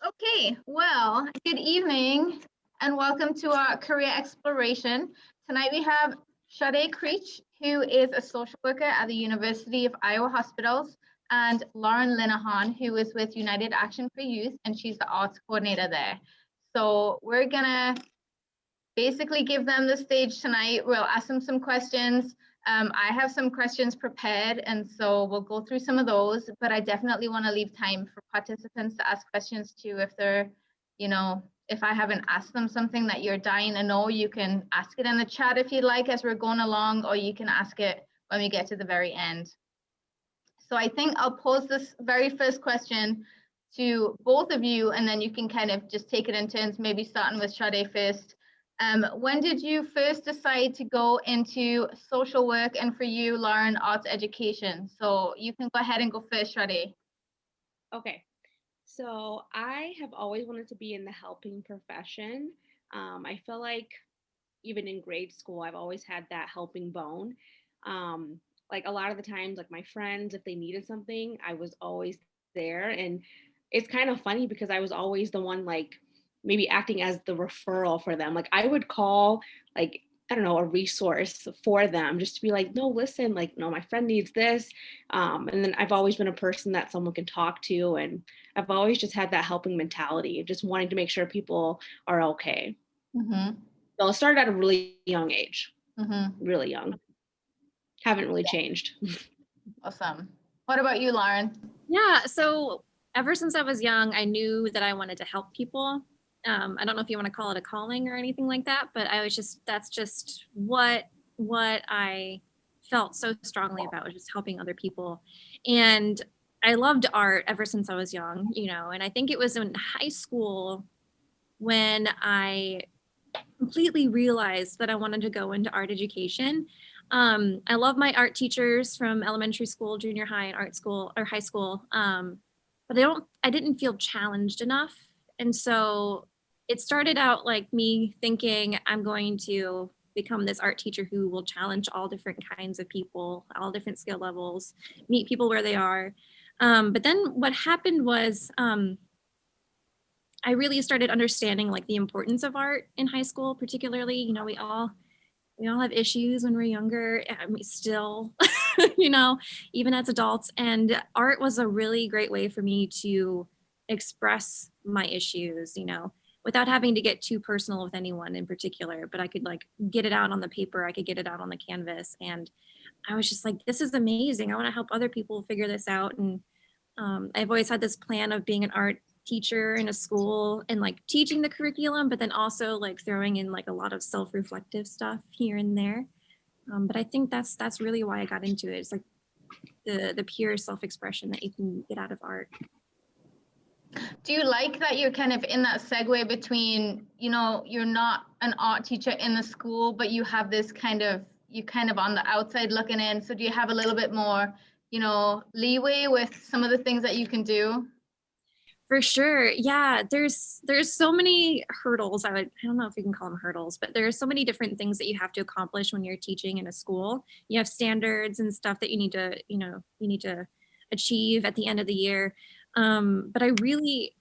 Okay, well, good evening and welcome to our career exploration. Tonight we have Sade Creach, who is a social worker at the University of Iowa Hospitals, and Lauren Linahon, who is with United Action for Youth, and she's the arts coordinator there. So we're gonna basically give them the stage tonight. We'll ask them some questions. I have some questions prepared, and so we'll go through some of those, but I definitely want to leave time for participants to ask questions too. If they're, if I haven't asked them something that you're dying to know, you can ask it in the chat if you'd like as we're going along, or you can ask it when we get to the very end. So I think I'll pose this very first question to both of you, and then you can kind of just take it in turns, maybe starting with Sade first. When did you first decide to go into social work, and for you, Lauren, arts education? So you can go ahead and go first, Sade. Okay, so I have always wanted to be in the helping profession. I feel like even in grade school, I've always had that helping bone. Like a lot of the times, like my friends, if they needed something, I was always there. And it's kind of funny because I was always the one like maybe acting as the referral for them. Like I would call like I don't know, a resource for them just to be like, no, listen, like, no, my friend needs this. And then I've always been a person that someone can talk to. And I've always just had that helping mentality, just wanting to make sure people are okay. Mm-hmm. So it started at a really young age, Mm-hmm. really young. Haven't really changed. Awesome. What about you, Lauren? Yeah, so ever since I was young, I knew that I wanted to help people. I don't know if you want to call it a calling or anything like that, but that's just what I felt so strongly about, was just helping other people. And I loved art ever since I was young, and I think it was in high school when I completely realized that I wanted to go into art education. I love my art teachers from elementary school, junior high, and art school or high school. But I didn't feel challenged enough. And so it started out like me thinking I'm going to become this art teacher who will challenge all different kinds of people, all different skill levels, meet people where they are. But then what happened was I really started understanding like the importance of art in high school, particularly. We all have issues when we're younger. I mean, still, even as adults. And art was a really great way for me to express my issues, without having to get too personal with anyone in particular. But I could like get it out on the paper. I could get it out on the canvas. And I was just like, this is amazing. I want to help other people figure this out. And I've always had this plan of being an art teacher in a school and like teaching the curriculum, but then also like throwing in like a lot of self-reflective stuff here and there. But I think that's really why I got into it. It's like the pure self-expression that you can get out of art. Do you like that you're kind of in that segue between, you're not an art teacher in the school, but you have this you're kind of on the outside looking in. So do you have a little bit more, leeway with some of the things that you can do? For sure. Yeah, there's so many hurdles. I don't know if you can call them hurdles, but there's so many different things that you have to accomplish when you're teaching in a school. You have standards and stuff that you need to achieve at the end of the year. But I really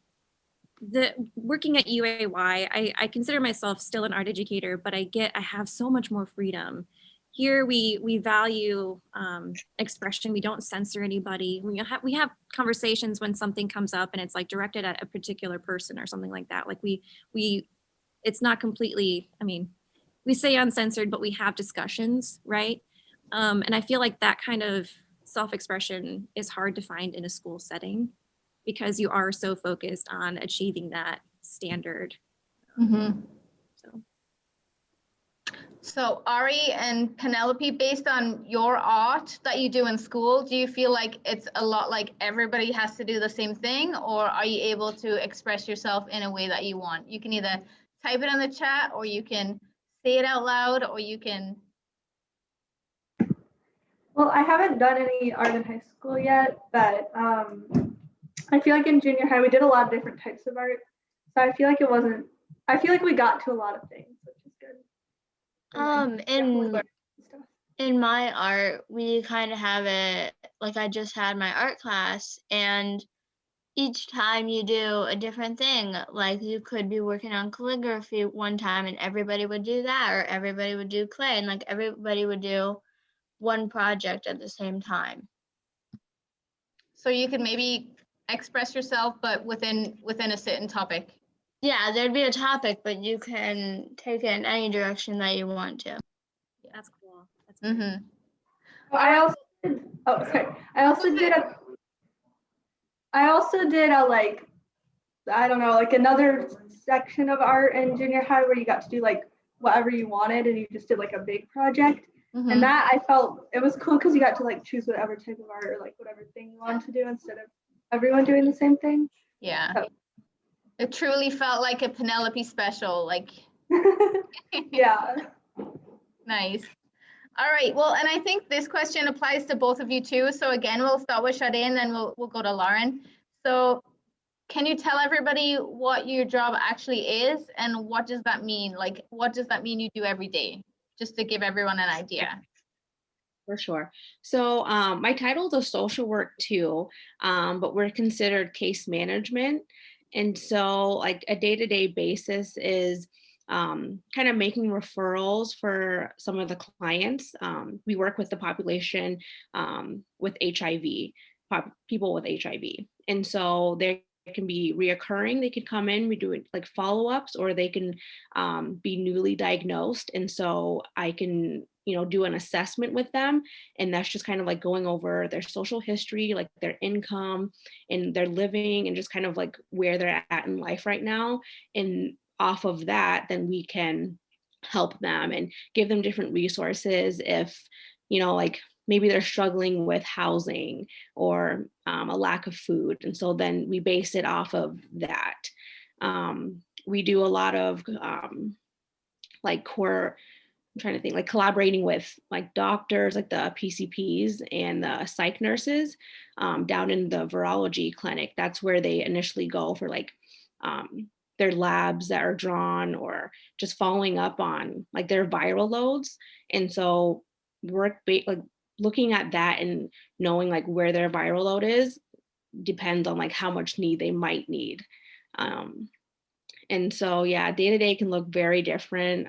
working at UAY, I consider myself still an art educator, but I have so much more freedom. Here we value expression. We don't censor anybody. We have conversations when something comes up and it's like directed at a particular person or something like that. Like it's not completely, I mean, we say uncensored, but we have discussions, right? And I feel like that kind of self-expression is hard to find in a school setting because you are so focused on achieving that standard. Mm-hmm. So Ari and Penelope, based on your art that you do in school, do you feel like it's a lot like everybody has to do the same thing, or are you able to express yourself in a way that you want? You can either type it in the chat, or you can say it out loud, or you can... Well, I haven't done any art in high school yet, but I feel like in junior high we did a lot of different types of art. So I feel like we got to a lot of things, which is good. In my art, we kind of have it like I just had my art class, and each time you do a different thing. Like you could be working on calligraphy one time and everybody would do that, or everybody would do clay, and like everybody would do one project at the same time. So you could maybe express yourself, but within a certain topic. Yeah, there'd be a topic, but you can take it in any direction that you want to. That's cool. That's cool. Mm-hmm. I also did, oh, sorry. I also did a like, I don't know, like another section of art in junior high where you got to do like whatever you wanted and you just did like a big project. Mm-hmm. And that I felt it was cool because you got to like choose whatever type of art or like whatever thing you wanted to do instead of everyone doing the same thing. Yeah. So. It truly felt like a Penelope special, like. Yeah. Nice. All right. Well, and I think this question applies to both of you too. So again, we'll start with Sade and then we'll go to Lauren. So can you tell everybody what your job actually is and what does that mean? Like, what does that mean you do every day? Just to give everyone an idea. For sure. So my title is a social work too, but we're considered case management. And so like a day-to-day basis is kind of making referrals for some of the clients. We work with the population with HIV, people with HIV. And so they can be reoccurring. They could come in, we do it like follow-ups, or they can be newly diagnosed. And so I can, do an assessment with them. And that's just kind of like going over their social history, like their income and their living and just kind of like where they're at in life right now. And off of that, then we can help them and give them different resources if, like maybe they're struggling with housing or a lack of food. And so then we base it off of that. We do a lot of I'm trying to think, like collaborating with like doctors, like the PCPs and the psych nurses down in the virology clinic. That's where they initially go for like their labs that are drawn or just following up on like their viral loads. And so like looking at that and knowing like where their viral load is depends on like how much need they might need. And so, yeah, day to day can look very different.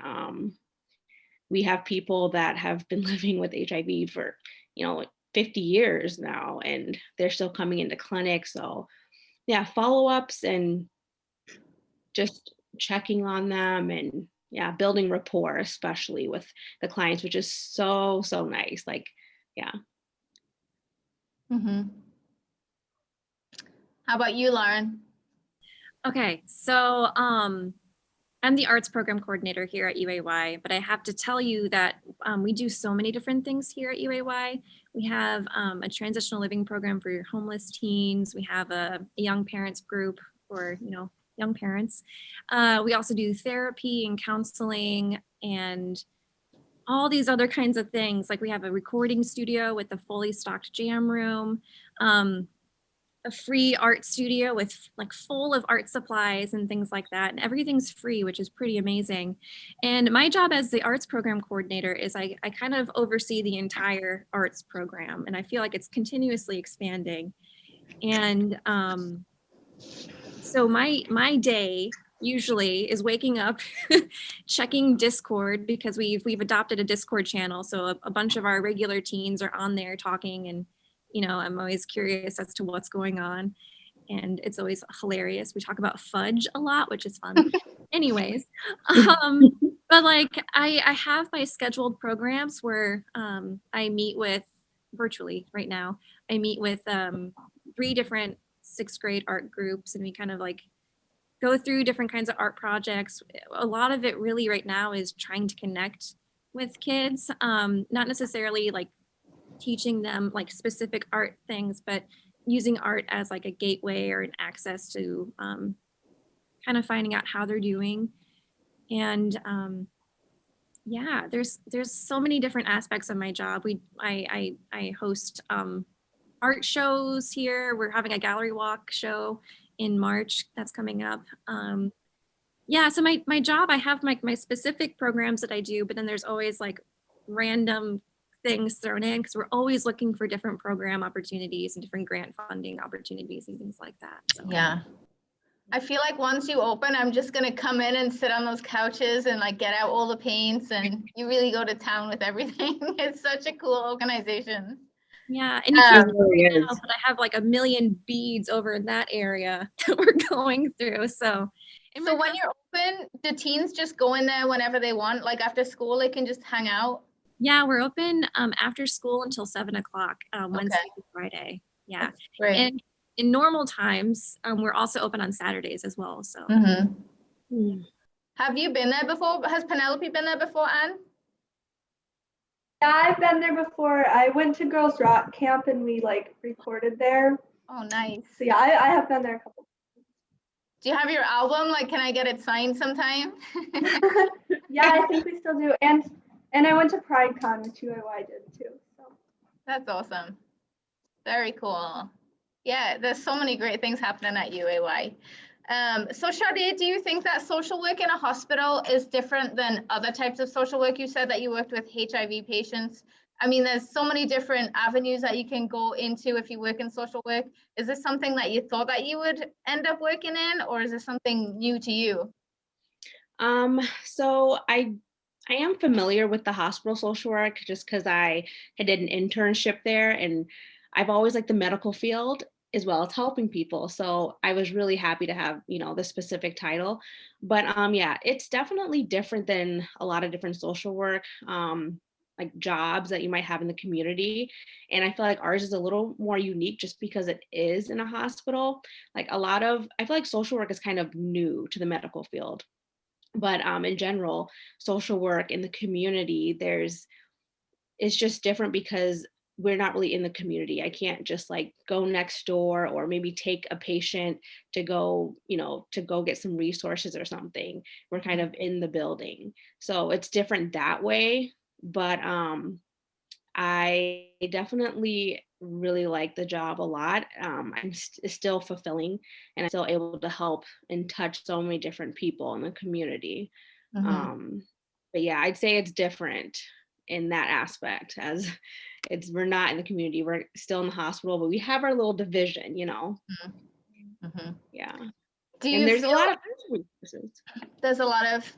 We have people that have been living with HIV for, like 50 years now, and they're still coming into clinic. So yeah, follow-ups and just checking on them and yeah, building rapport, especially with the clients, which is so nice. Like, yeah. Mm-hmm. How about you, Lauren? Okay, so I'm the arts program coordinator here at UAY, but I have to tell you that we do so many different things here at UAY. We have a transitional living program for your homeless teens. We have a young parents group for, young parents. We also do therapy and counseling and all these other kinds of things. Like we have a recording studio with a fully stocked jam room. A free art studio with like full of art supplies and things like that. And everything's free, which is pretty amazing. And my job as the arts program coordinator is I kind of oversee the entire arts program. And I feel like it's continuously expanding. And so my day usually is waking up, checking Discord because we've adopted a Discord channel. So a bunch of our regular teens are on there talking, and I'm always curious as to what's going on, and it's always hilarious. We talk about fudge a lot, which is fun. Anyways, but like I have my scheduled programs where I meet with virtually right now. I meet with 3 different 6th grade art groups, and we kind of like go through different kinds of art projects. A lot of it really right now is trying to connect with kids, not necessarily like teaching them like specific art things, but using art as like a gateway or an access to kind of finding out how they're doing. And yeah, there's so many different aspects of my job. I host art shows here. We're having a gallery walk show in March that's coming up. Yeah, so my job, I have my specific programs that I do, but then there's always like random things thrown in because we're always looking for different program opportunities and different grant funding opportunities and things like that. So Yeah. I feel like once you open, I'm just gonna come in and sit on those couches and like get out all the paints, and you really go to town with everything. It's such a cool organization. yeah, and you can't Um, see it right now, but I have like a million beads over in that area that we're going through. So, and So my when you're open, do teens just go in there whenever they want? Like after school, they can just hang out? yeah, we're open after school until 7 o'clock, Wednesday Okay. through Friday. Yeah. That's great. And in normal times, we're also open on Saturdays as well. So Mhm. Mm. Have you been there before? Has Penelope been there before, Anne? Yeah, I've been there before. I went to Girls Rock Camp and we like recorded there. Oh, nice. So yeah, I have been there a couple. Do you have your album? Like, can I get it signed sometime? Yeah, I think we still do. And I went to PrideCon, which UAY did too. So That's awesome. Very cool. Yeah, there's so many great things happening at UAY. So Sade, do you think that social work in a hospital is different than other types of social work? You said that you worked with HIV patients. I mean, there's so many different avenues that you can go into if you work in social work. Is this something that you thought that you would end up working in, or is this something new to you? So I am familiar with the hospital social work just because I had did an internship there, and I've always liked the medical field as well as helping people. So I was really happy to have, the specific title. But yeah, it's definitely different than a lot of different social work like jobs that you might have in the community. And I feel like ours is a little more unique just because it is in a hospital. Like I feel like social work is kind of new to the medical field. But in general, social work in the community, it's just different because we're not really in the community. I can't just like go next door or maybe take a patient to go, to go get some resources or something. We're kind of in the building. So it's different that way. But I definitely really like the job a lot. It's still fulfilling, and I'm still able to help and touch so many different people in the community. Mhm. But yeah, I'd say it's different in that aspect, as we're not in the community, we're still in the hospital, but we have our little division. Mhm. Yeah. Do And you there's a feel lot of resources. there's a lot of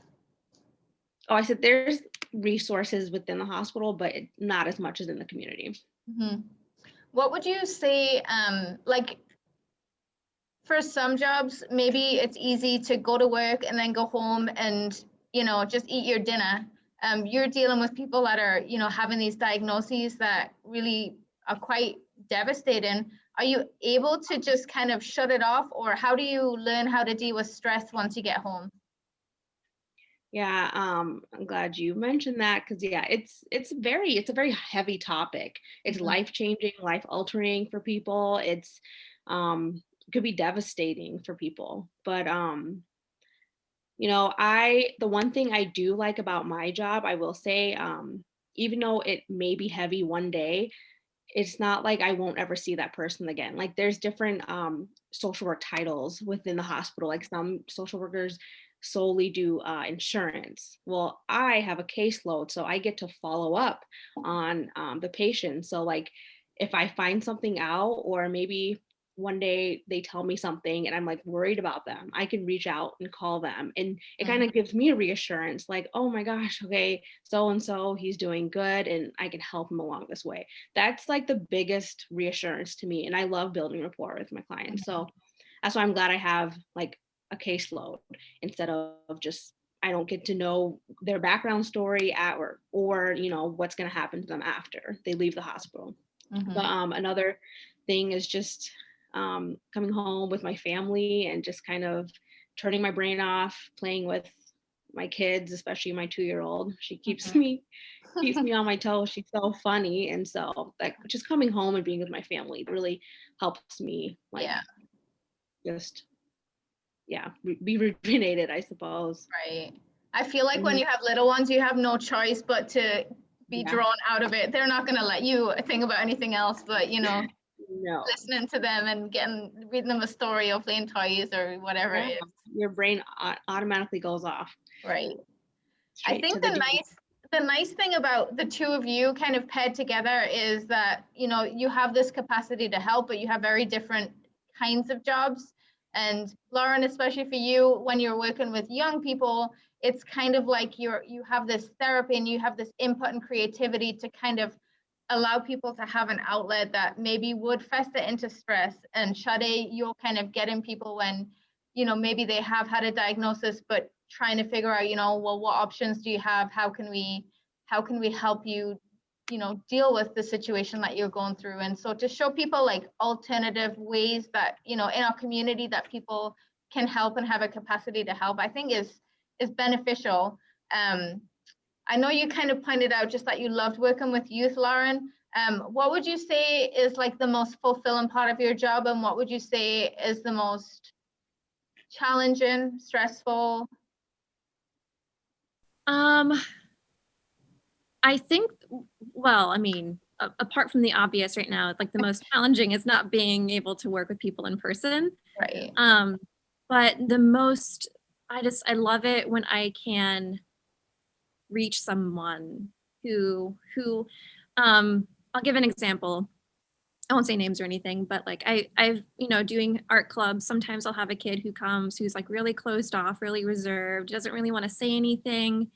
Oh, I said there's resources within the hospital, but not as much as in the community. Mhm. What would you say, like for some jobs, maybe it's easy to go to work and then go home and, just eat your dinner. You're dealing with people that are, having these diagnoses that really are quite devastating. Are you able to just kind of shut it off, or how do you learn how to deal with stress once you get home? Yeah, I'm glad you mentioned that because yeah, it's a very heavy topic. It's Mhm. life-changing, life-altering for people. It could be devastating for people. But the one thing I do like about my job, I will say, even though it may be heavy one day, it's not like I won't ever see that person again. Like there's different social work titles within the hospital. Like some social workers solely do insurance. Well, I have a caseload, so I get to follow up on the patient. So like if I find something out, or maybe one day they tell me something and I'm like worried about them, I can reach out and call them, and it kind of gives me a reassurance, like, oh my gosh, okay, so and so, he's doing good and I can help him along this way. That's like the biggest reassurance to me, and I love building rapport with my clients. So that's why I'm glad I have like a caseload instead of just, I don't get to know their background story at work, or what's going to happen to them after they leave the hospital. But another thing is just coming home with my family and just kind of turning my brain off, playing with my kids, especially my 2-year-old. She keeps me on my toes. She's so funny. And so like just coming home and being with my family really helps me, like, Yeah, just, yeah, be rejuvenated, I suppose. right. I feel like when you have little ones, you have no choice but to be Yeah. drawn out of it. They're not going to let you think about anything else, but No. listening to them and reading them a story or playing toys or whatever it is. Your brain automatically goes off. Right. I Straight think to the the deep. the nice thing about the two of you kind of paired together is that, you know, you have this capacity to help, but you have very different kinds of jobs. And Lauren, especially for you, when you're working with young people, it's kind of like you have this therapy and you have this input and creativity to kind of allow people to have an outlet that maybe would fester into stress. And Sade, you're kind of getting people when, you know, maybe they have had a diagnosis, but trying to figure out, you know, well, what options do you have? How can we help you, you know, deal with the situation that you're going through? And so to show people like alternative ways that, you know, in our community that people can help and have a capacity to help, I think is beneficial. I know you kind of pointed out just that you loved working with youth, Lauren. What would you say is like the most fulfilling part of your job, and what would you say is the most challenging, stressful? I think, well, I mean, apart from the obvious right now, like the most challenging is not being able to work with people in person. Right. But the most, I love it when I can reach someone who I'll give an example. I won't say names or anything, but like I've, you know, doing art clubs, sometimes I'll have a kid who comes who's like really closed off, really reserved, doesn't really want to say anything.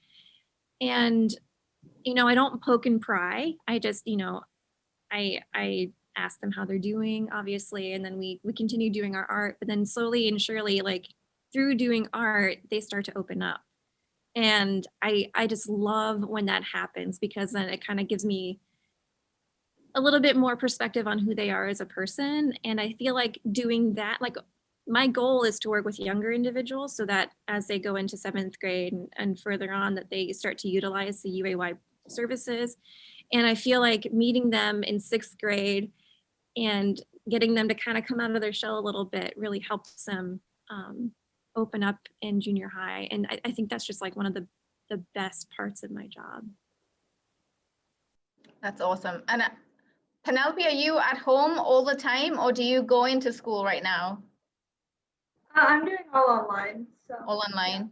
And, you know, I don't poke and pry. I just, you know, I ask them how they're doing, obviously, and then we continue doing our art, but then slowly and surely, like through doing art, they start to open up. And I just love when that happens, because then it kind of gives me a little bit more perspective on who they are as a person. And I feel like doing that, like my goal is to work with younger individuals so that as they go into 7th grade and further on, that they start to utilize the UAY services. And I feel like meeting them in 6th grade and getting them to kind of come out of their shell a little bit really helps them open up in junior high. And I think that's just like one of the best parts of my job. That's awesome. And Penelope, are you at home all the time, or do you go into school right now? I'm doing all online. So All online.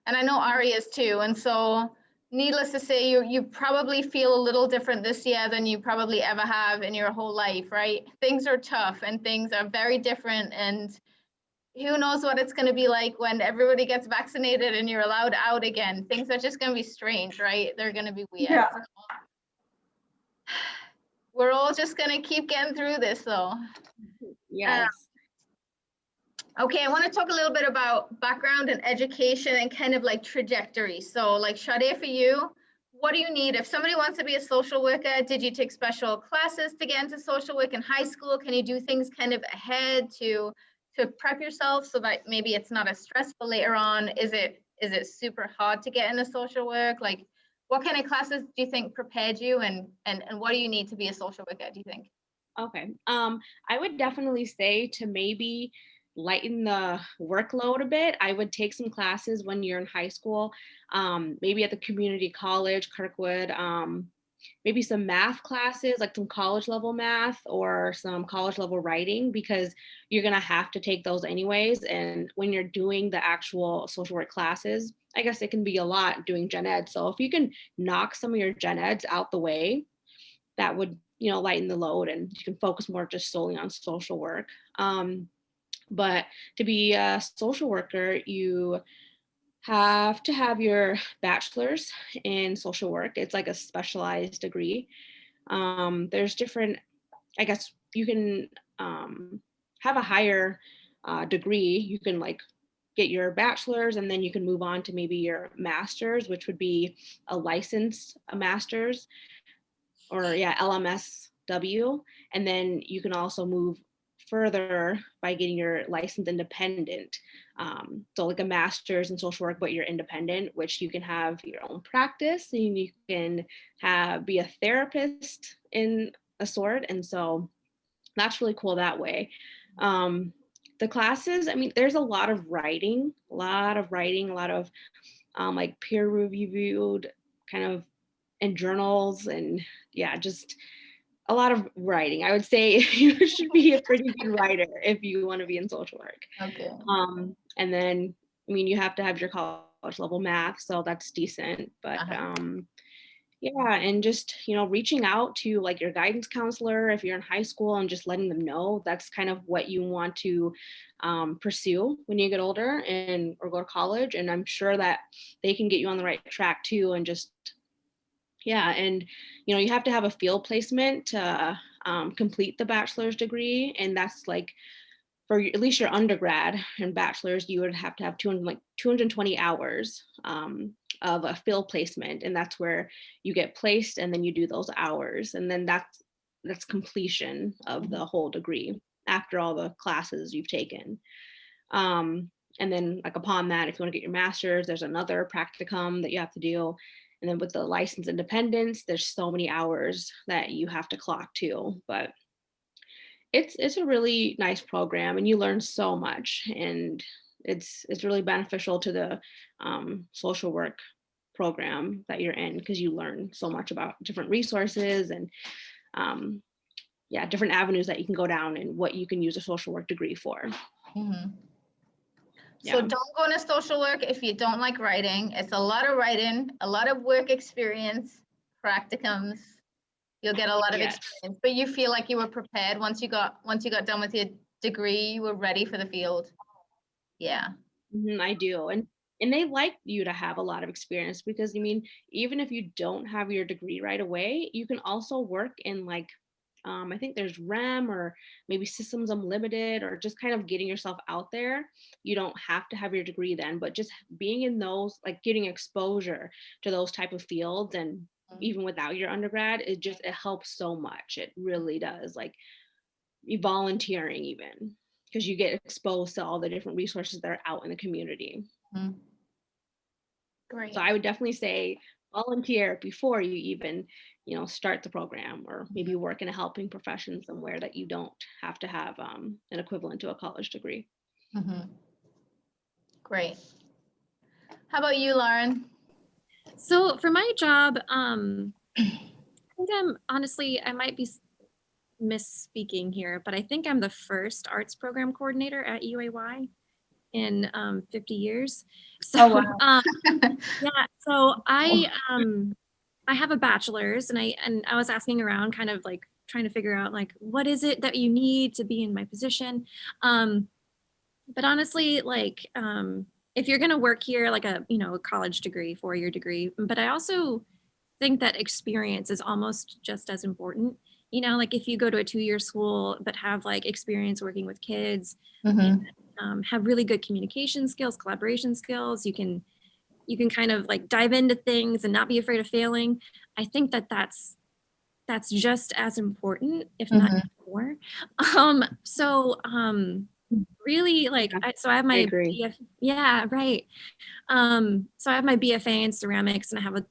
And I know Ari is too. And so needless to say, you probably feel a little different this year than you probably ever have in your whole life, right? Things are tough and things are very different. And who knows what it's going to be like when everybody gets vaccinated and you're allowed out again. Things are just going to be strange, right? They're going to be weird. Yeah. We're all just going to keep getting through this though. Yes. Okay, I want to talk a little bit about background and education and kind of like trajectory. So like Sade, for you, what do you need? If somebody wants to be a social worker, did you take special classes to get into social work in high school? Can you do things kind of ahead to prep yourself so that maybe it's not as stressful later on? Is it super hard to get into social work? Like what kind of classes do you think prepared you, and what do you need to be a social worker, do you think? Okay. I would definitely say to maybe lighten the workload a bit. I would take some classes when you're in high school, maybe at the community college, Kirkwood, maybe some math classes, like some college level math or some college level writing, because you're going to have to take those anyways. And when you're doing the actual social work classes, I guess it can be a lot doing gen ed. So if you can knock some of your gen eds out the way, that would, you know, lighten the load and you can focus more just solely on social work. But to be a social worker, you have to have your bachelor's in social work. It's like a specialized degree. There's different, I guess you can have a higher degree. You can like get your bachelor's and then you can move on to maybe your master's, which would be a licensed master's, or LMSW. And then you can also move further by getting your license independent. So like a master's in social work, but you're independent, which you can have your own practice and you can be a therapist in a sort. And so that's really cool that way. The classes, I mean, there's a lot of writing, a lot of like peer reviewed kind of in journals and just a lot of writing. I would say you should be a pretty good writer if you want to be in social work. Okay. And then, I mean, you have to have your college level math, so that's decent. But Yeah, and just, reaching out to like your guidance counselor if you're in high school and just letting them know that's kind of what you want to pursue when you get older and or go to college. And I'm sure that they can get you on the right track too. And just, yeah, and you have to have a field placement to complete the bachelor's degree, and that's like for at least your undergrad and bachelor's, you would have to have 220 hours of a field placement, and that's where you get placed, and then you do those hours, and then that's completion of the whole degree after all the classes you've taken. And then like upon that, if you want to get your master's, there's another practicum that you have to do. And then with the license independence, there's so many hours that you have to clock too. But it's a really nice program, and you learn so much, and it's really beneficial to the social work program that you're in, because you learn so much about different resources and different avenues that you can go down and what you can use a social work degree for. So Yeah. don't go into social work if you don't like writing. It's a lot of writing, a lot of work experience, practicums. You'll get a lot of Yes. experience, but you feel like you were prepared once you got done with your degree, you were ready for the field. Yeah. I do. And they like you to have a lot of experience, because even if you don't have your degree right away, you can also work in like I think there's REM or maybe Systems Unlimited, or just kind of getting yourself out there. You don't have to have your degree then, but just being in those, like getting exposure to those type of fields, and even without your undergrad, it helps so much. It really does. Like volunteering even, because you get exposed to all the different resources that are out in the community. Great. So I would definitely say volunteer before you even, start the program, or maybe work in a helping profession somewhere that you don't have to have an equivalent to a college degree. Great. How about you, Lauren? So for my job, I think I might be misspeaking here, but I think I'm the first arts program coordinator at UAY in 50 years. So, yeah, so I have a bachelor's, and I was asking around, kind of like trying to figure out like, what is it that you need to be in my position? But honestly, like, if you're going to work here, like a college degree, 4-year degree, but I also think that experience is almost just as important. Like if you go to a 2-year school, but have like experience working with kids, and, have really good communication skills, collaboration skills, you can kind of like dive into things and not be afraid of failing. I think that that's just as important, if not more. Really, like, so I have my yeah, right. So I have my BFA in ceramics, and I have a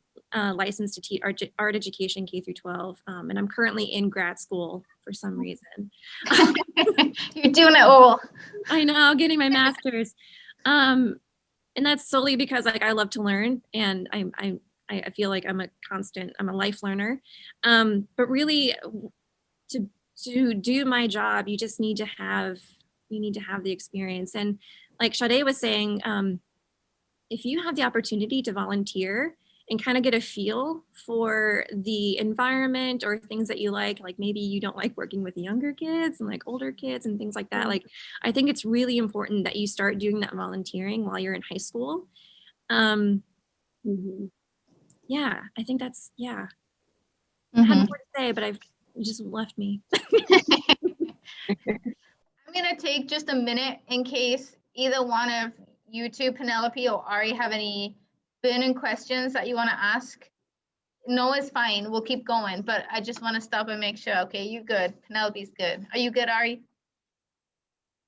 license to teach art education K through 12, and I'm currently in grad school for some reason. You're doing it all. I know, getting my master's, and that's solely because like I love to learn, and I feel like I'm a life learner. But really, to do my job, you just need to have the experience. And like Sade was saying, if you have the opportunity to volunteer and kind of get a feel for the environment or things that you like maybe you don't like working with younger kids and like older kids and things like that. Like, I think it's really important that you start doing that volunteering while you're in high school. Yeah, I think that's, yeah. I had more to say, but I've just left me. I'm going to take just a minute in case either one of you two, Penelope or Ari, have any burning questions that you want to ask. No, it's fine. We'll keep going, but I just want to stop and make sure. Okay, you good. Penelope's good. Are you good, Ari?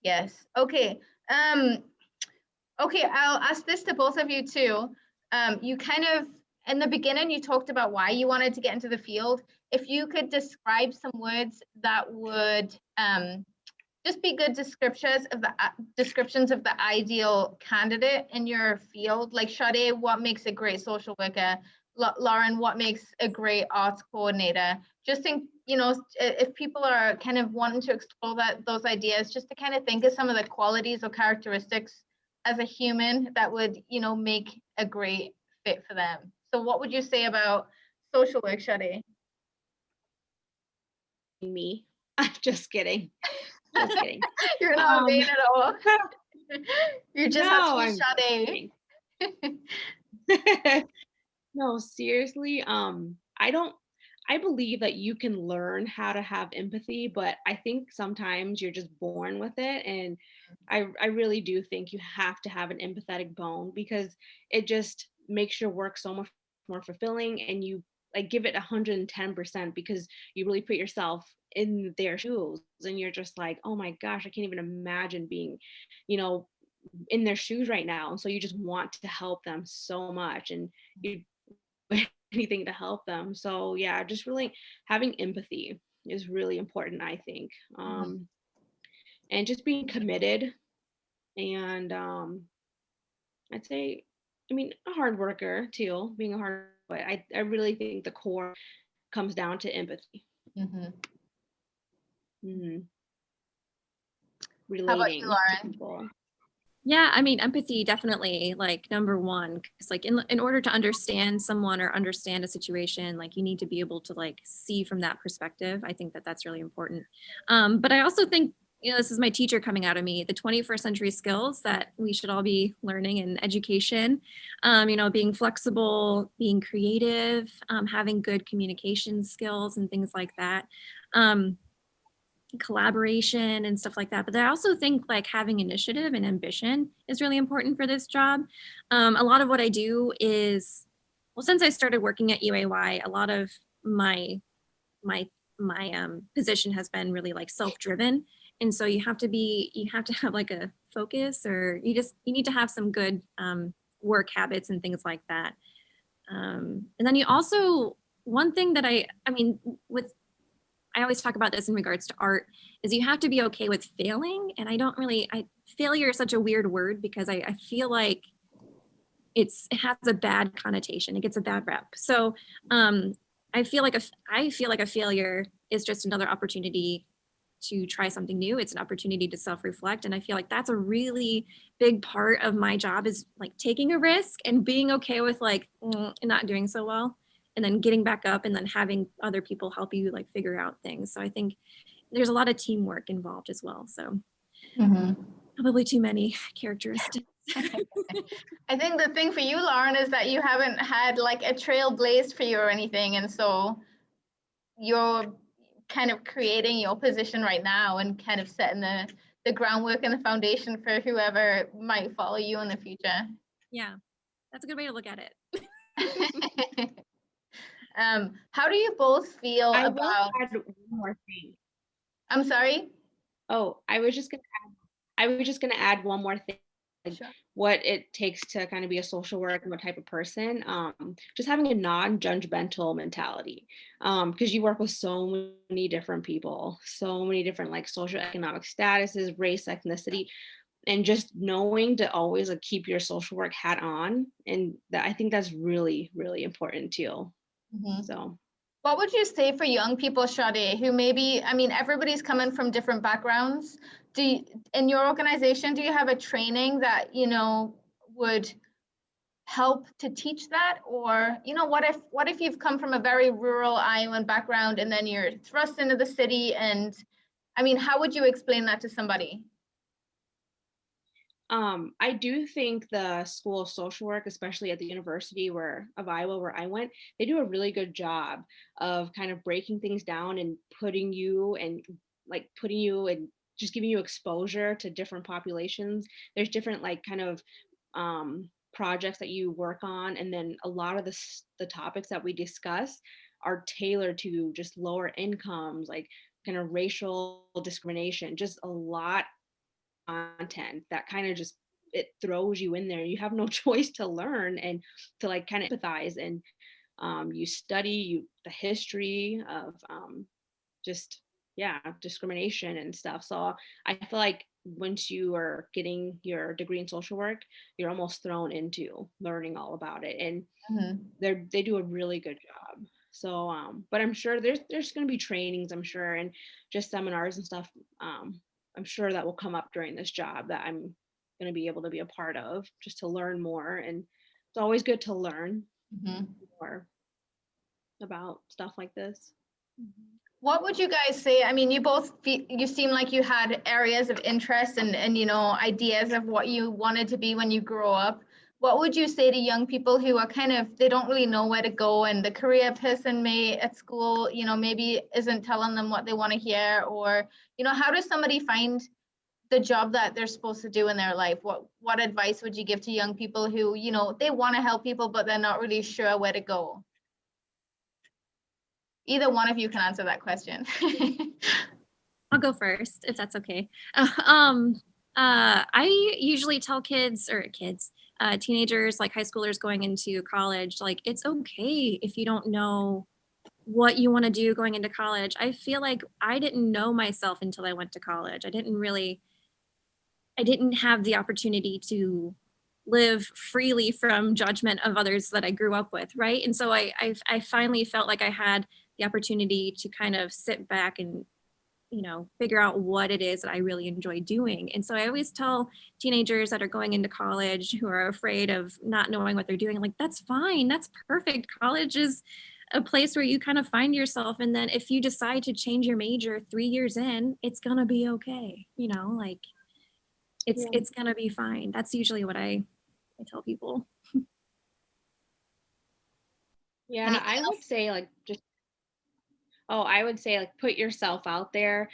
Yes. Okay. Okay, I'll ask this to both of you too. You kind of, in the beginning, you talked about why you wanted to get into the field. If you could describe some words that would just be good descriptions of the ideal candidate in your field. Like Sade, what makes a great social worker? Lauren, what makes a great arts coordinator? Just think, if people are kind of wanting to explore those ideas, just to kind of think of some of the qualities or characteristics as a human that would, make a great fit for them. So what would you say about social work, Sade? Me. I'm just kidding. Just kidding. You're not Um, vain at all. You just have no, to I'm be just Sade. kidding. No, seriously. I believe that you can learn how to have empathy, but I think sometimes you're just born with it. And I really do think you have to have an empathetic bone because it just makes your work so much more fulfilling, and you like give it 110% because you really put yourself in their shoes, and you're just like, oh my gosh, I can't even imagine being, you know, in their shoes right now. And so you just want to help them so much, and you anything to help them. So yeah, just really having empathy is really important, I think. And just being committed, and I'd say, I mean, a hard worker too, being a hard, but I really think the core comes down to empathy. Mhm. Hmm. How about you, Relating to Lauren? people. Yeah, I mean, empathy definitely like number one. Because like in order to understand someone or understand a situation, like you need to be able to like see from that perspective. I think that that's really important. But I also think, you know, this is my teacher coming out of me, the 21st century skills that we should all be learning in education. You know, being flexible, being creative, having good communication skills and things like that. Collaboration and stuff like that. But I also think like having initiative and ambition is really important for this job. A lot of what I do is, well, since I started working at UAY, a lot of my my position has been really like self-driven, and so you have to have like a focus, or you need to have some good work habits and things like that. And then you also, one thing that I mean with, I always talk about this in regards to art, is you have to be okay with failing. And failure is such a weird word because I feel like it has a bad connotation. It gets a bad rep. So I feel like a failure is just another opportunity to try something new. It's an opportunity to self-reflect. And I feel like that's a really big part of my job, is like taking a risk and being okay with like not doing so well, and then getting back up and then having other people help you like figure out things. So I think there's a lot of teamwork involved as well. So probably too many characteristics. I think the thing for you, Lauren, is that you haven't had like a trail blazed for you or anything. And so you're kind of creating your position right now and kind of setting the groundwork and the foundation for whoever might follow you in the future. Yeah, that's a good way to look at it. How do you both feel I about, will add one more thing. I'm sorry? Oh, I was just gonna add one more thing. Like Sure. what it takes to kind of be a social worker and what type of person. Just having a non-judgmental mentality. Because you work with so many different people, so many different like socioeconomic statuses, race, ethnicity, and just knowing to always like keep your social work hat on. And that, I think that's really, really important too. So What would you say for young people, Sade, who maybe, I mean, everybody's coming from different backgrounds. In your organization, do you have a training that, you know, would help to teach that? Or, you know, what if you've come from a very rural island background and then you're thrust into the city? And I mean, how would you explain that to somebody? I do think the School of Social Work, especially at the University of Iowa, where I went, they do a really good job of kind of breaking things down and putting you and just giving you exposure to different populations. There's different like kind of projects that you work on, and then a lot of the topics that we discuss are tailored to just lower incomes, like kind of racial discrimination, just a lot content that kind of just it throws you in there. You have no choice to learn and to like kind of empathize, and you study the history of just discrimination and stuff. So I feel like once you are getting your degree in social work, you're almost thrown into learning all about it, and they do a really good job. So but I'm sure there's going to be trainings, I'm sure, and just seminars and stuff, I'm sure that will come up during this job that I'm going to be able to be a part of, just to learn more. And it's always good to learn more about stuff like this. What would you guys say? I mean, you seem like you had areas of interest and ideas of what you wanted to be when you grow up. What would you say to young people who are they don't really know where to go, and the career person at school, maybe isn't telling them what they want to hear, or, how does somebody find the job that they're supposed to do in their life? What advice would you give to young people who, they want to help people, but they're not really sure where to go? Either one of you can answer that question. I'll go first, if that's okay. I usually tell teenagers, like high schoolers going into college, like, it's okay if you don't know what you want to do going into college. I feel like I didn't know myself until I went to college. I didn't have the opportunity to live freely from judgment of others that I grew up with, right? And so I finally felt like I had the opportunity to kind of sit back and, figure out what it is that I really enjoy doing. And so I always tell teenagers that are going into college who are afraid of not knowing what they're doing, like, that's fine, that's perfect. College is a place where you kind of find yourself. And then if you decide to change your major 3 years in, it's gonna be okay. It's gonna be fine. That's usually what I tell people. Yeah, Anything I would say like put yourself out there.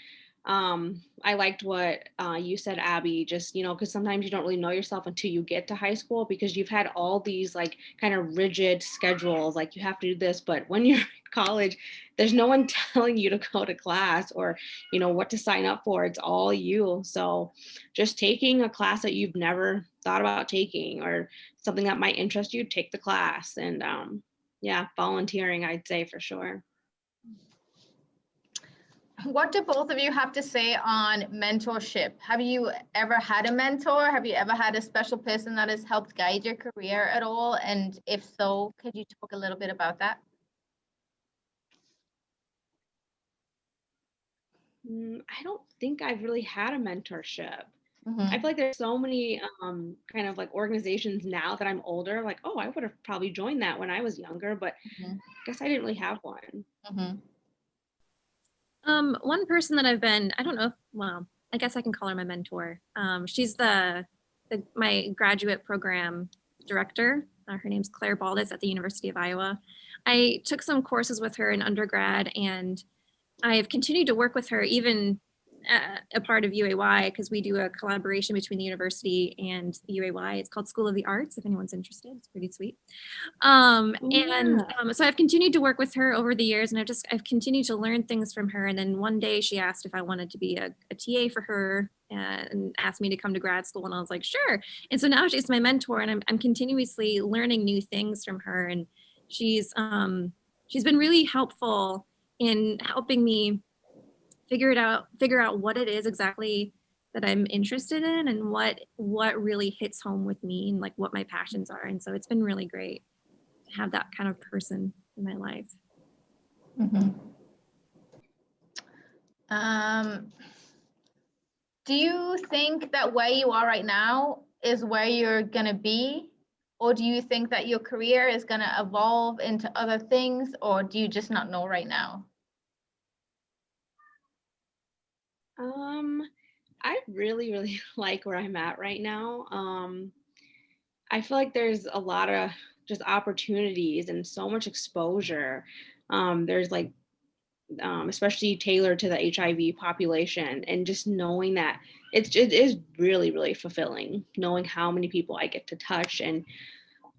I liked what you said, Abby, just, because sometimes you don't really know yourself until you get to high school, because you've had all these like kind of rigid schedules, like you have to do this, but when you're in college, there's no one telling you to go to class or, what to sign up for. It's all you. So just taking a class that you've never thought about taking, or something that might interest you, take the class. And volunteering, I'd say, for sure. What do both of you have to say on mentorship? Have you ever had a mentor? Have you ever had a special person that has helped guide your career at all? And if so, could you talk a little bit about that? I don't think I've really had a mentorship. Mm-hmm. I feel like there's so many kind of like organizations now that I'm older, like, oh, I would have probably joined that when I was younger, but I guess I didn't really have one. Mm-hmm. One person that I've been, I don't know, well, I guess I can call her my mentor. She's my graduate program director. Her name's Claire Baldus at the University of Iowa. I took some courses with her in undergrad, and I've continued to work with her even a part of UAY, because we do a collaboration between the university and the UAY. It's called School of the Arts, if anyone's interested. It's pretty sweet. So I've continued to work with her over the years, and I've continued to learn things from her. And then one day she asked if I wanted to be a TA for her, and asked me to come to grad school, and I was like, sure. And so now she's my mentor, and I'm continuously learning new things from her. And she's been really helpful in helping me figure out what it is exactly that I'm interested in, and what really hits home with me, and like what my passions are. And so it's been really great to have that kind of person in my life. Mm-hmm. Do you think that where you are right now is where you're gonna be? Or do you think that your career is gonna evolve into other things? Or do you just not know right now? I really, really like where I'm at right now. I feel like there's a lot of just opportunities and so much exposure. There's like, especially tailored to the HIV population, and just knowing that it is really, really fulfilling, knowing how many people I get to touch. And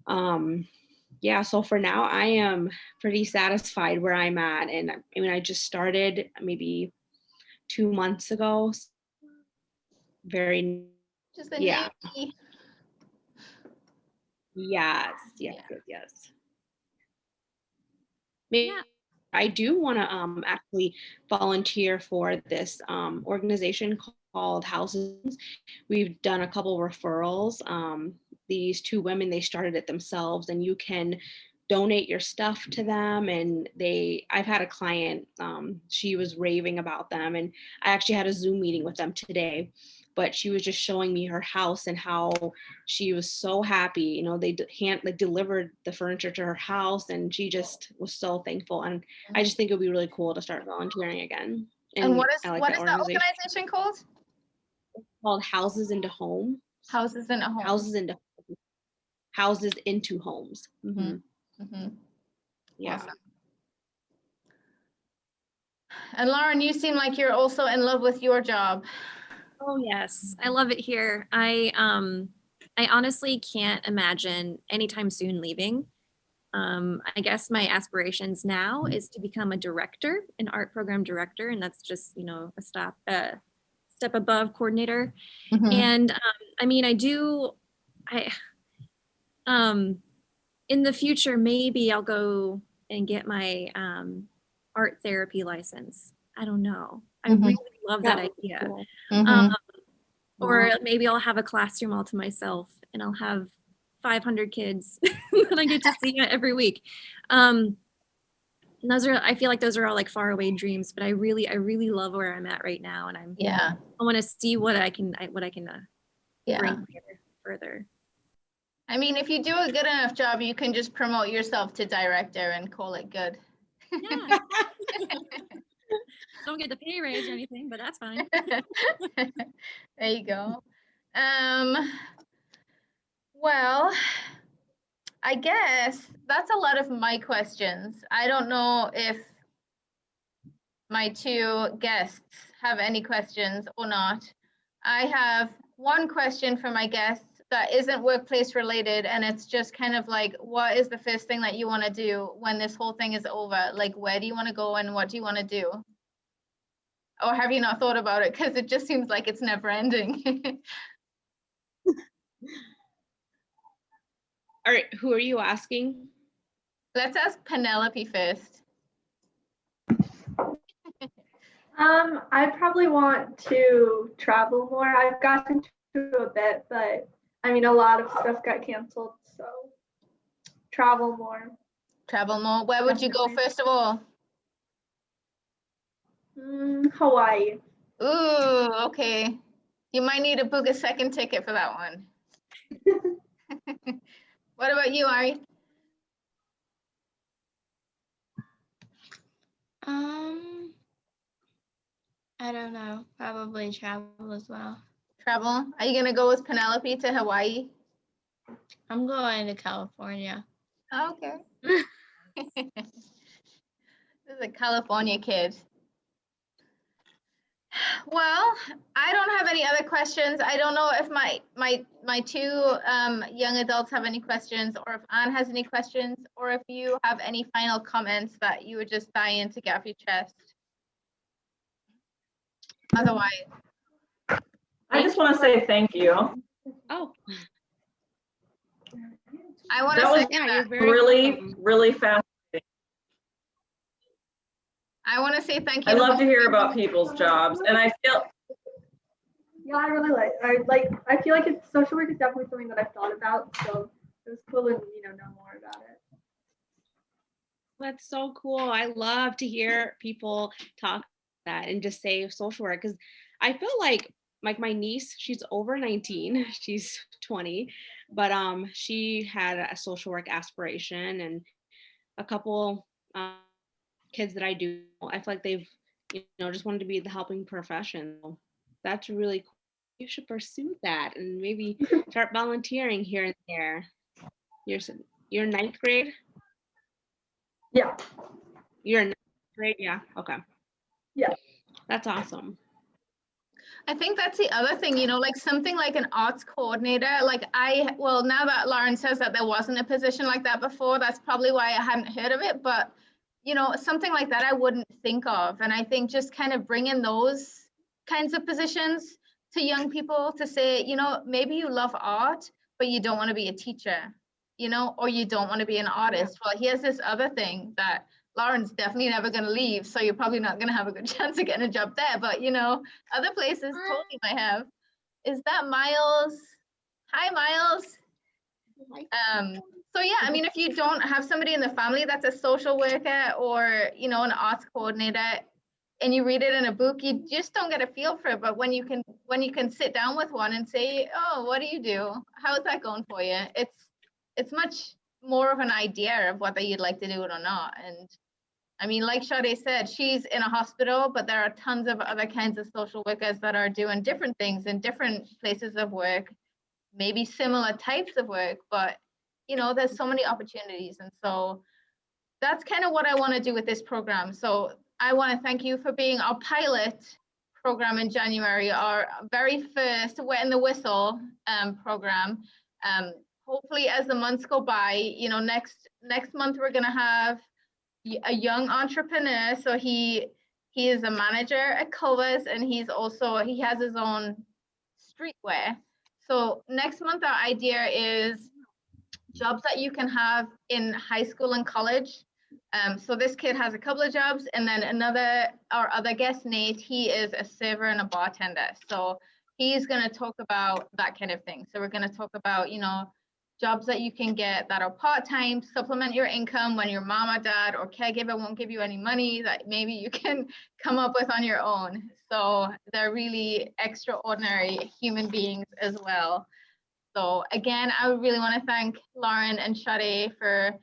so for now, I am pretty satisfied where I'm at. And I mean, I just started maybe 2 months ago. Very, Just a yeah. newbie. Yes. Maybe I do want to actually volunteer for this organization called Houses. We've done a couple referrals. These two women, they started it themselves, and you can donate your stuff to them. And I've had a client, she was raving about them, and I actually had a Zoom meeting with them today. but she was just showing me her house and how she was so happy. You know, they delivered the furniture to her house, and she just was so thankful. And I just think it would be really cool to start volunteering again. And what is I like what that is the organization called? Called Houses into Homes. Houses in a Home. Houses into Homes. Mm-hmm. Mm-hmm. Yeah. Awesome. And Lauren, you seem like you're also in love with your job. Oh yes, I love it here. I honestly can't imagine anytime soon leaving. I guess my aspirations now is to become a director, an art program director, and that's just, you know, a step above coordinator. Mhm. And I mean, in the future, maybe I'll go and get my art therapy license. I don't know. I Mhm. really love that That would be idea. cool. Mhm. Or maybe I'll have a classroom all to myself and I'll have 500 kids that I get to see every week. And I feel like those are all like far away dreams, but I really love where I'm at right now. And Yeah. I want to see what I can Yeah. bring further. I mean, if you do a good enough job, you can just promote yourself to director and call it good. Yeah. Don't get the pay raise or anything, but that's fine. There you go. Well, I guess that's a lot of my questions. I don't know if my two guests have any questions or not. I have one question for my guests that isn't workplace related, and it's just kind of like, what is the first thing that you want to do when this whole thing is over? Like, where do you want to go and what do you want to do? Or have you not thought about it? Because it just seems like it's never ending. All right, who are you asking? Let's ask Penelope first. I probably want to travel more. I've gotten to a bit, but I mean, a lot of stuff got canceled, so travel more. Travel more. Where would you go Definitely. first of all? Hawaii. Ooh, okay. You might need to book a second ticket for that one. What about you, Ari? I don't know. Probably travel as well. Travel? Are you gonna go with Penelope to Hawaii? I'm going to California. Oh, okay. This is a California kid. Well, I don't have any other questions. I don't know if my two young adults have any questions, or if Anne has any questions, or if you have any final comments that you would just dying to get off your chest. Otherwise, I just want to say thank you. Oh, I want to That say was yeah, that. you're very really, welcome. really fast. I want to say thank you. I love both to hear of you. about people's jobs, and I feel Yeah, I really I feel like social work is definitely something that I've thought about, so it was cool to know more about it. That's so cool. I love to hear people talk about that and just say social work, because I feel like my niece, she's over 19, she's 20, but she had a social work aspiration, and a couple kids that I do, I feel like they've just wanted to be the helping profession. That's really cool. You should pursue that and maybe start volunteering here and there. You're ninth grade? Yeah. You're in ninth grade? Yeah. Okay. Yeah. That's awesome. I think that's the other thing, like something like an arts coordinator, well, now that Lauren says that there wasn't a position like that before, that's probably why I hadn't heard of it, but something like that I wouldn't think of. And I think just kind of bringing those kinds of positions to young people to say, maybe you love art, but you don't want to be a teacher, or you don't want to be an artist. Well, here's this other thing that Lauren's definitely never going to leave, so you're probably not going to have a good chance of getting a job there, but other places totally might have. Is that Miles? Hi, Miles. So yeah, I mean, if you don't have somebody in the family that's a social worker or an arts coordinator, and you read it in a book, you just don't get a feel for it. But when you can sit down with one and say, oh, what do you do? How's that going for you? It's much more of an idea of whether you'd like to do it or not. And I mean, like Sade said, she's in a hospital, but there are tons of other kinds of social workers that are doing different things in different places of work, maybe similar types of work, but you know, there's so many opportunities. And so that's kind of what I want to do with this program. So I want to thank you for being our pilot program in January, our very first wet in the whistle program. Hopefully as the months go by, you know, next month we're going to have a young entrepreneur. So he is a manager at Culver's, and he has his own streetwear. So next month our idea is jobs that you can have in high school and college. So this kid has a couple of jobs, and then our other guest, Nate, he is a server and a bartender. So he's going to talk about that kind of thing. So we're going to talk about, you know, jobs that you can get that are part-time, supplement your income when your mom or dad or caregiver won't give you any money, that maybe you can come up with on your own. So they're really extraordinary human beings as well. So again, I really want to thank Lauren and Sade for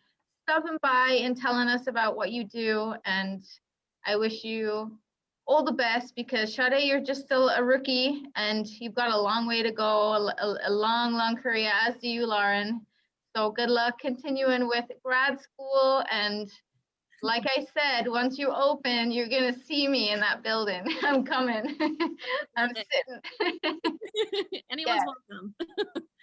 stopping by and telling us about what you do. And I wish you all the best, because Sade, you're just still a rookie and you've got a long way to go, a long, long career, as do you, Lauren. So good luck continuing with grad school. And like I said, once you open, you're going to see me in that building. I'm coming. I'm sitting. Anyone's welcome.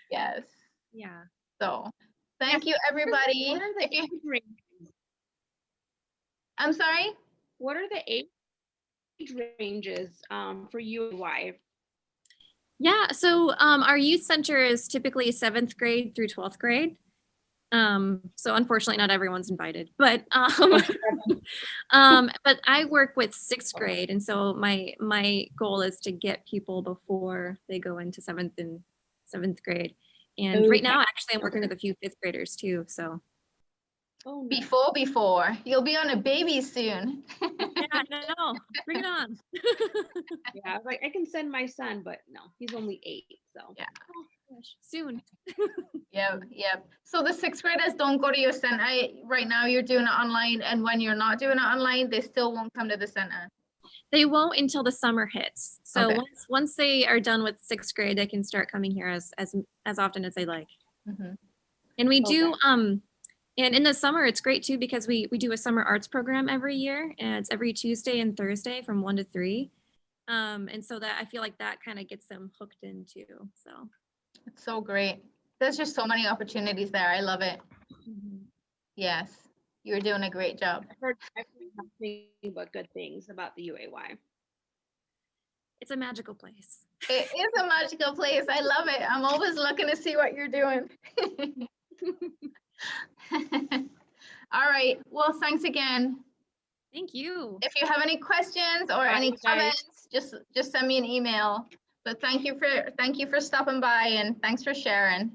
Yes. Yeah. So thank you, everybody. What are the age ranges? I'm sorry? What are the age ranges for UAY? Yeah, so our youth center is typically 7th grade through 12th grade. So unfortunately not everyone's invited, but but I work with 6th grade, and so my goal is to get people before they go into 7th grade. And right now actually I'm working with a few 5th graders too, so. Oh, no. Before. You'll be on a baby soon. Yeah, no, bring it on. Yeah, I was like, I can send my son, but no, he's only 8, so. Yeah. Oh, gosh, soon. Yep. So the 6th graders don't go to your center. Right now you're doing it online, and when you're not doing it online, they still won't come to the center. They won't until the summer hits. So Okay. once they are done with 6th grade, they can start coming here as often as they like. Mm-hmm. And we do and in the summer it's great too, because we do a summer arts program every year, and it's every Tuesday and Thursday from 1 to 3. And so that I feel like that kind of gets them hooked in too. So It's so great. There's just so many opportunities there. I love it. Yes, you're doing a great job. I've heard nothing but good things about the UAY. it's a magical place. It is a magical place. I love it. I'm always looking to see what you're doing. All right. Well, thanks again. Thank you. If you have any questions or any comments, just send me an email. But thank you for stopping by, and thanks for sharing.